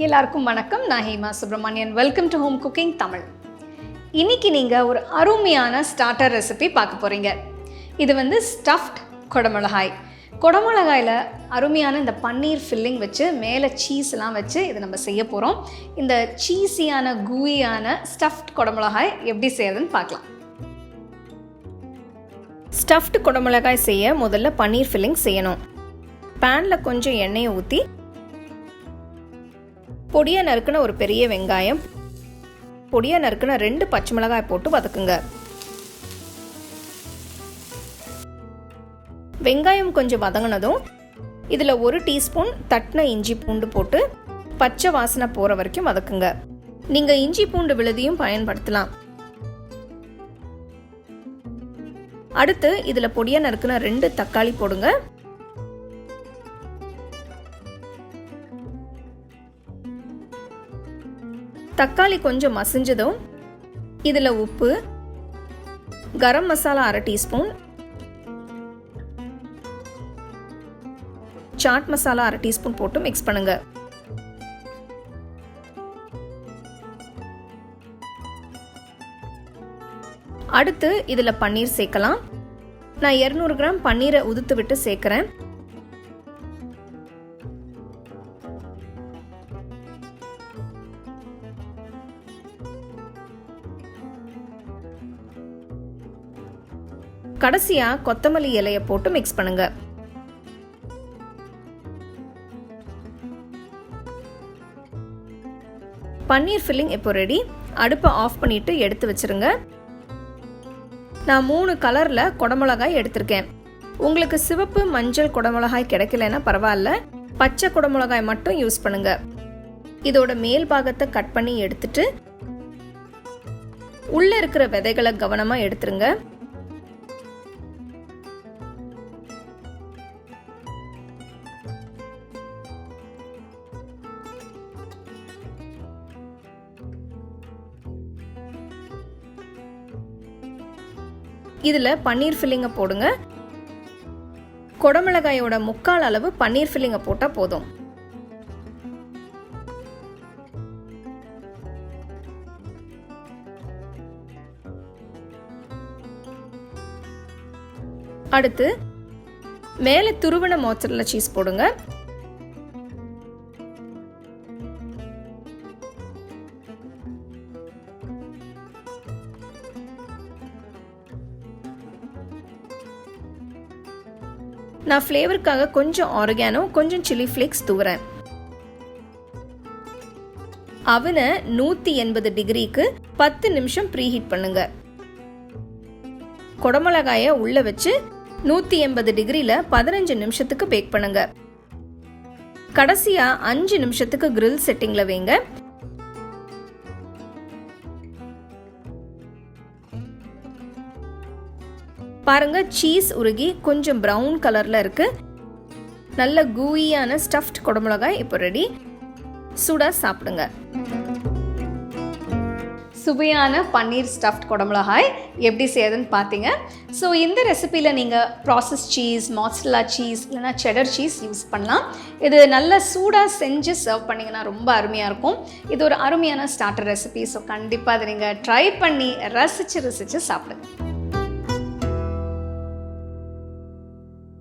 எல்லாருக்கும் வணக்கம். நான் Hema Subramanian. Welcome to home cooking Tamil. இன்னைக்கு நீங்கள் ஒரு அருமையான ஸ்டார்டர் ரெசிபி பார்க்க போகிறீங்க. இது ஸ்டஃப்ட் குடமிளகாய். குடமிளகாயில் அருமையான இந்த பன்னீர் ஃபில்லிங் வச்சு மேலே சீஸ்லாம் வச்சு இது நம்ம செய்ய போகிறோம். இந்த சீஸியான கூயான ஸ்டஃப்ட் குடமிளகாய் எப்படி செய்யறதுன்னு பார்க்கலாம். ஸ்டஃப்ட் குடமிளகாய் செய்ய முதல்ல பன்னீர் ஃபில்லிங் செய்யணும். பேனில் கொஞ்சம் எண்ணெயை ஊற்றி பொடியாக நறுக்குன ஒரு பெரிய வெங்காயம், பொடியாக நறுக்குன 2 பச்சை மிளகாய் போட்டு வதக்குங்க. வெங்காயம் கொஞ்சம் வதங்கினதும் இதில் 1 டீஸ்பூன் தட்டின இஞ்சி பூண்டு போட்டு பச்சை வாசனை போகிற வரைக்கும் வதக்குங்க. நீங்கள் இஞ்சி பூண்டு விழுதியும் பயன்படுத்தலாம். அடுத்து இதில் பொடியாக நறுக்குன 2 தக்காளி போடுங்க. தக்காளி கொஞ்சம் மசிஞ்சதும் இதில் உப்பு, கரம் மசாலா 1/2 டீஸ்பூன், சாட் மசாலா 1/2 டீஸ்பூன் போட்டு மிக்ஸ் பண்ணுங்க. அடுத்து இதில் பன்னீர் சேர்க்கலாம். நான் 200 கிராம் பன்னீரை உதுத்து விட்டு சேர்க்கிறேன். கடைசியா கொத்தமல்லி இலையை போட்டு மிக்ஸ் பண்ணுங்க. பன்னீர் ஃபில்லிங் இப்போ ரெடி. அடுப்பை ஆஃப் பண்ணிட்டு எடுத்து வச்சிருங்க. நான் 3 கலர்ல குடமிளகாய் எடுத்திருக்கேன். உங்களுக்கு சிவப்பு மஞ்சள் குடமிளகாய் கிடைக்கலன்னா பரவாயில்ல, பச்சை குடமிளகாய் மட்டும் யூஸ் பண்ணுங்க. இதோட மேல் பாகத்தை கட் பண்ணி எடுத்துட்டு உள்ள இருக்கிற விதைகளை கவனமா எடுத்துருங்க. இதில் பன்னீர் ஃபில்லிங்கை போடுங்க. குடமிளகாயோட 3/4 அளவு பன்னீர் ஃபில்லிங்கை போட்டால் போதும். அடுத்து மேலே துருவன மோzzarella சீஸ் போடுங்க. நான் ஃப்ளேவருக்காக கொஞ்சம் ஆரிகானோ, கொஞ்சம் சில்லி ஃப்ளேக்ஸ் தூவுறேன். அவனை 180 டிகிரிக்கு 10 நிமிஷம் ப்ரீஹீட் பண்ணுங்க. குடமிளகாயை உள்ள வச்சு 180 டிகிரியில் 15 நிமிஷத்துக்கு பேக் பண்ணுங்க. கடைசியா 5 நிமிஷத்துக்கு கிரில் செட்டிங்ல வைங்க. பாருங்க, சீஸ் உருகி கொஞ்சம் ப்ரௌன் கலர்ல இருக்கு. நல்ல கூயியான ஸ்டஃப்ட் குடமிளகாய் இப்போ ரெடி. சுட சாப்பிடுங்க. சுவையான பன்னீர் ஸ்டஃப்ட் குடமிளகாய் எப்படி செய்யுதுன்னு பார்த்தீங்க. ஸோ இந்த ரெசிபியில் நீங்கள் ப்ராசஸ் சீஸ், மோzzarella சீஸ் இல்லைனா செடர் சீஸ் யூஸ் பண்ணலாம். இது நல்ல சூடாக செஞ்சு சர்வ் பண்ணிங்கன்னா ரொம்ப அருமையாக இருக்கும். இது ஒரு அருமையான ஸ்டார்டர் ரெசிபி. ஸோ கண்டிப்பாக அதை நீங்கள் ட்ரை பண்ணி ரசித்து சாப்பிடுங்க.